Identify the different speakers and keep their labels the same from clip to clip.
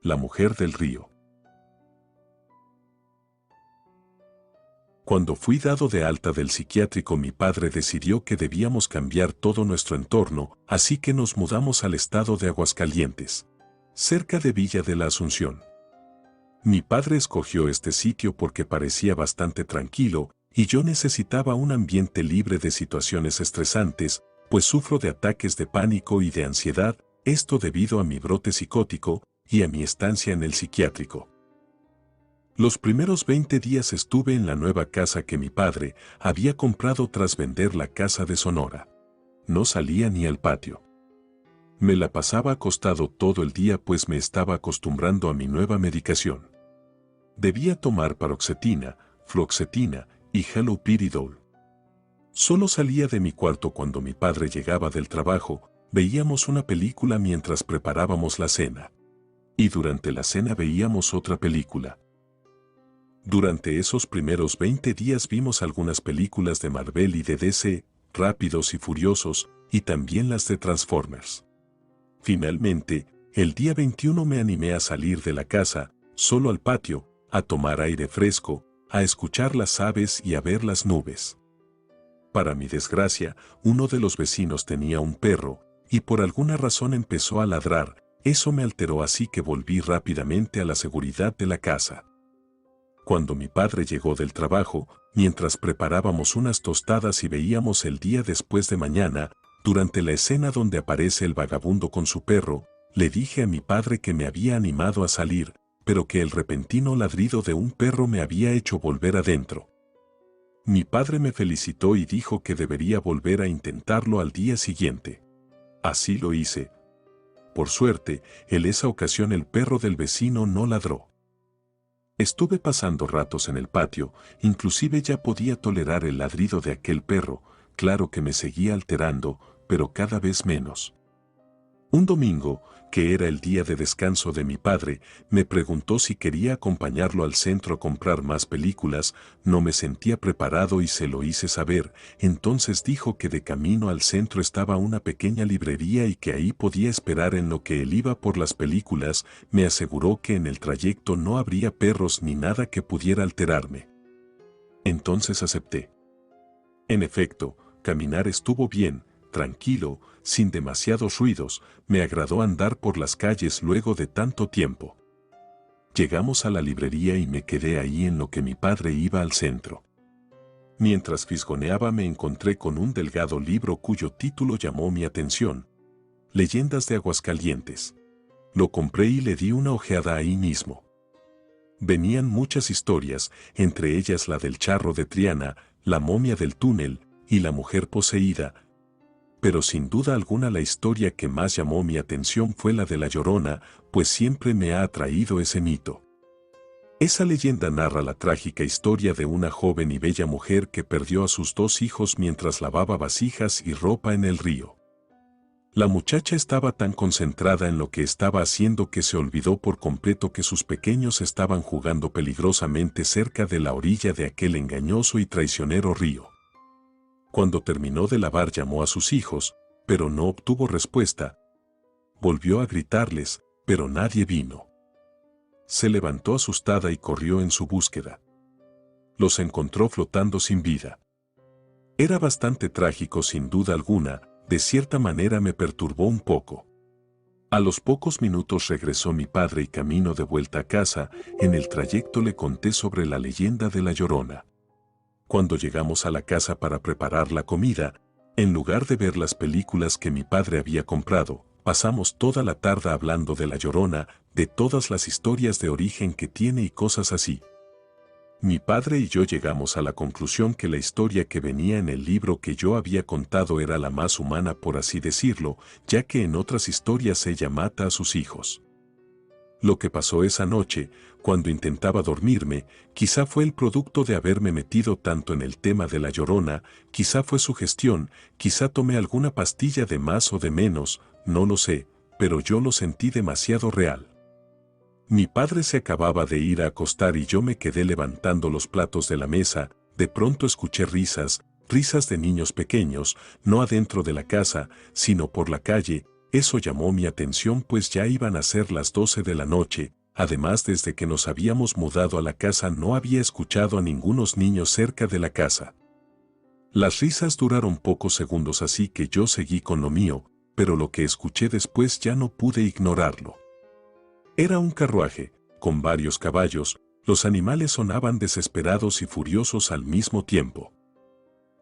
Speaker 1: La mujer del río. Cuando fui dado de alta del psiquiátrico, mi padre decidió que debíamos cambiar todo nuestro entorno, así que nos mudamos al estado de Aguascalientes, cerca de Villa de la Asunción. Mi padre escogió este sitio porque parecía bastante tranquilo y yo necesitaba un ambiente libre de situaciones estresantes, pues sufro de ataques de pánico y de ansiedad, esto debido a mi brote psicótico y a mi estancia en el psiquiátrico. Los primeros 20 días estuve en la nueva casa que mi padre había comprado tras vender la casa de Sonora. No salía ni al patio. Me la pasaba acostado todo el día pues me estaba acostumbrando a mi nueva medicación. Debía tomar paroxetina, fluoxetina y haloperidol. Solo salía de mi cuarto cuando mi padre llegaba del trabajo, veíamos una película mientras preparábamos la cena. Y durante la cena veíamos otra película. Durante esos primeros 20 días vimos algunas películas de Marvel y de DC, Rápidos y Furiosos, y también las de Transformers. Finalmente, el día 21 me animé a salir de la casa, solo al patio, a tomar aire fresco, a escuchar las aves y a ver las nubes. Para mi desgracia, uno de los vecinos tenía un perro, y por alguna razón empezó a ladrar. Eso me alteró, así que volví rápidamente a la seguridad de la casa. Cuando mi padre llegó del trabajo, mientras preparábamos unas tostadas y veíamos El día después de mañana, durante la escena donde aparece el vagabundo con su perro, le dije a mi padre que me había animado a salir, pero que el repentino ladrido de un perro me había hecho volver adentro. Mi padre me felicitó y dijo que debería volver a intentarlo al día siguiente. Así lo hice. Por suerte, en esa ocasión el perro del vecino no ladró. Estuve pasando ratos en el patio, inclusive ya podía tolerar el ladrido de aquel perro, claro que me seguía alterando, pero cada vez menos. Un domingo, que era el día de descanso de mi padre, me preguntó si quería acompañarlo al centro a comprar más películas. No me sentía preparado y se lo hice saber. Entonces dijo que de camino al centro estaba una pequeña librería y que ahí podía esperar en lo que él iba por las películas. Me aseguró que en el trayecto no habría perros ni nada que pudiera alterarme. Entonces acepté. En efecto, caminar estuvo bien, tranquilo, sin demasiados ruidos. Me agradó andar por las calles luego de tanto tiempo. Llegamos a la librería y me quedé ahí en lo que mi padre iba al centro. Mientras fisgoneaba me encontré con un delgado libro cuyo título llamó mi atención: Leyendas de Aguascalientes. Lo compré y le di una ojeada ahí mismo. Venían muchas historias, entre ellas la del charro de Triana, la momia del túnel y la mujer poseída. Pero sin duda alguna la historia que más llamó mi atención fue la de La Llorona, pues siempre me ha atraído ese mito. Esa leyenda narra la trágica historia de una joven y bella mujer que perdió a sus 2 hijos mientras lavaba vasijas y ropa en el río. La muchacha estaba tan concentrada en lo que estaba haciendo que se olvidó por completo que sus pequeños estaban jugando peligrosamente cerca de la orilla de aquel engañoso y traicionero río. Cuando terminó de lavar llamó a sus hijos, pero no obtuvo respuesta. Volvió a gritarles, pero nadie vino. Se levantó asustada y corrió en su búsqueda. Los encontró flotando sin vida. Era bastante trágico sin duda alguna, de cierta manera me perturbó un poco. A los pocos minutos regresó mi padre y camino de vuelta a casa, en el trayecto le conté sobre la leyenda de La Llorona. Cuando llegamos a la casa para preparar la comida, en lugar de ver las películas que mi padre había comprado, pasamos toda la tarde hablando de La Llorona, de todas las historias de origen que tiene y cosas así. Mi padre y yo llegamos a la conclusión que la historia que venía en el libro que yo había contado era la más humana, por así decirlo, ya que en otras historias ella mata a sus hijos. Lo que pasó esa noche, cuando intentaba dormirme, quizá fue el producto de haberme metido tanto en el tema de La Llorona, quizá fue sugestión, quizá tomé alguna pastilla de más o de menos, no lo sé, pero yo lo sentí demasiado real. Mi padre se acababa de ir a acostar y yo me quedé levantando los platos de la mesa. De pronto escuché risas, risas de niños pequeños, no adentro de la casa, sino por la calle. Eso llamó mi atención pues ya iban a ser las 12 de la noche. Además, desde que nos habíamos mudado a la casa no había escuchado a ningunos niños cerca de la casa. Las risas duraron pocos segundos, así que yo seguí con lo mío, pero lo que escuché después ya no pude ignorarlo. Era un carruaje, con varios caballos. Los animales sonaban desesperados y furiosos al mismo tiempo.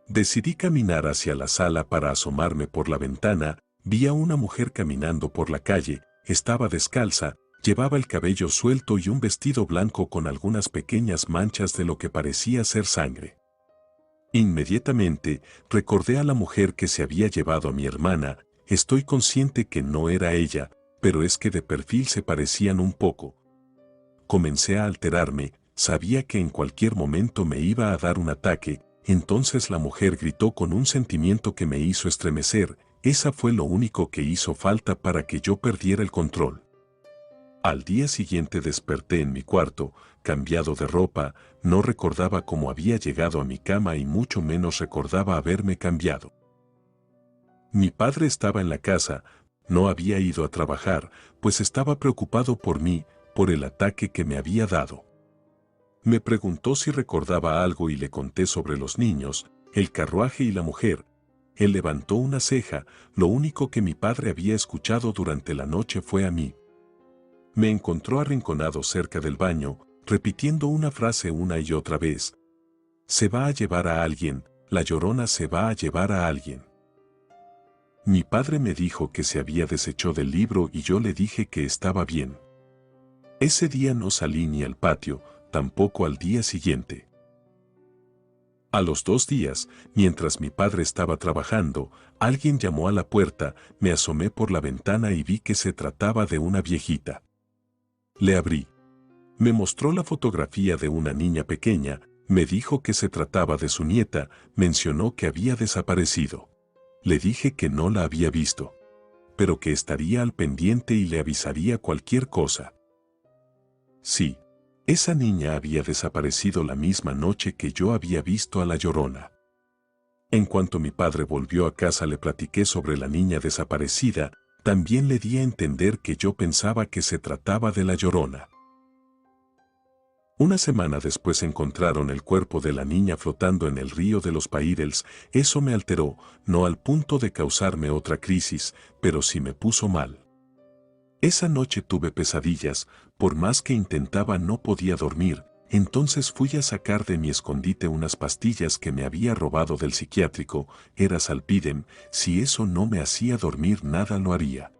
Speaker 1: Decidí caminar hacia la sala para asomarme por la ventana. Vi a una mujer caminando por la calle, estaba descalza, llevaba el cabello suelto y un vestido blanco con algunas pequeñas manchas de lo que parecía ser sangre. Inmediatamente recordé a la mujer que se había llevado a mi hermana. Estoy consciente que no era ella, pero es que de perfil se parecían un poco. Comencé a alterarme, sabía que en cualquier momento me iba a dar un ataque. Entonces la mujer gritó con un sentimiento que me hizo estremecer. Esa fue lo único que hizo falta para que yo perdiera el control. Al día siguiente desperté en mi cuarto, cambiado de ropa. No recordaba cómo había llegado a mi cama y mucho menos recordaba haberme cambiado. Mi padre estaba en la casa, no había ido a trabajar, pues estaba preocupado por mí, por el ataque que me había dado. Me preguntó si recordaba algo y le conté sobre los niños, el carruaje y la mujer. Él levantó una ceja. Lo único que mi padre había escuchado durante la noche fue a mí. Me encontró arrinconado cerca del baño, repitiendo una frase una y otra vez. Se va a llevar a alguien, la Llorona se va a llevar a alguien. Mi padre me dijo que se había deshecho del libro y yo le dije que estaba bien. Ese día no salí ni al patio, tampoco al día siguiente. A los 2 días, mientras mi padre estaba trabajando, alguien llamó a la puerta. Me asomé por la ventana y vi que se trataba de una viejita. Le abrí. Me mostró la fotografía de una niña pequeña, me dijo que se trataba de su nieta, mencionó que había desaparecido. Le dije que no la había visto, pero que estaría al pendiente y le avisaría cualquier cosa. Sí, esa niña había desaparecido la misma noche que yo había visto a la Llorona. En cuanto mi padre volvió a casa le platiqué sobre la niña desaparecida. También le di a entender que yo pensaba que se trataba de la Llorona. Una semana después encontraron el cuerpo de la niña flotando en el río de los Paídels. Eso me alteró, no al punto de causarme otra crisis, pero sí me puso mal. Esa noche tuve pesadillas, por más que intentaba no podía dormir. Entonces fui a sacar de mi escondite unas pastillas que me había robado del psiquiátrico. Era Salpidem. Si eso no me hacía dormir nada lo haría.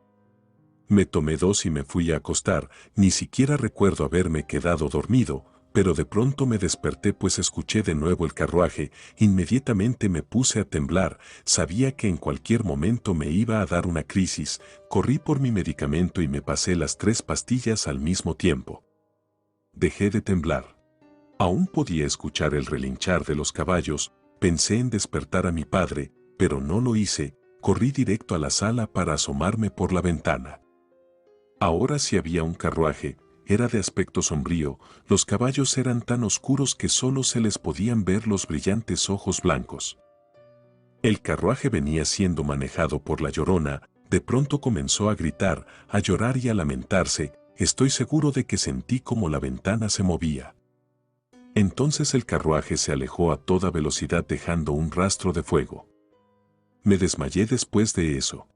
Speaker 1: Me tomé 2 y me fui a acostar. Ni siquiera recuerdo haberme quedado dormido, pero de pronto me desperté pues escuché de nuevo el carruaje. Inmediatamente me puse a temblar. Sabía que en cualquier momento me iba a dar una crisis. Corrí por mi medicamento y me pasé las 3 pastillas al mismo tiempo. Dejé de temblar. Aún podía escuchar el relinchar de los caballos. Pensé en despertar a mi padre, pero no lo hice. Corrí directo a la sala para asomarme por la ventana. Ahora sí había un carruaje. Era de aspecto sombrío. Los caballos eran tan oscuros que solo se les podían ver los brillantes ojos blancos. El carruaje venía siendo manejado por la Llorona. De pronto comenzó a gritar, a llorar y a lamentarse. Estoy seguro de que sentí como la ventana se movía. Entonces el carruaje se alejó a toda velocidad dejando un rastro de fuego. Me desmayé después de eso.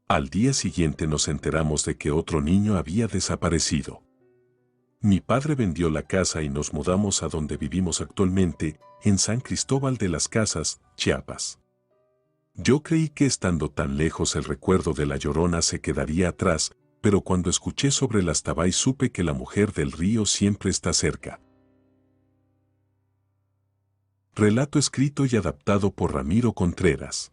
Speaker 1: Al día siguiente nos enteramos de que otro niño había desaparecido. Mi padre vendió la casa y nos mudamos a donde vivimos actualmente, en San Cristóbal de las Casas, Chiapas. Yo creí que estando tan lejos el recuerdo de la Llorona se quedaría atrás, pero cuando escuché sobre las Tabay supe que la mujer del río siempre está cerca. Relato escrito y adaptado por Ramiro Contreras.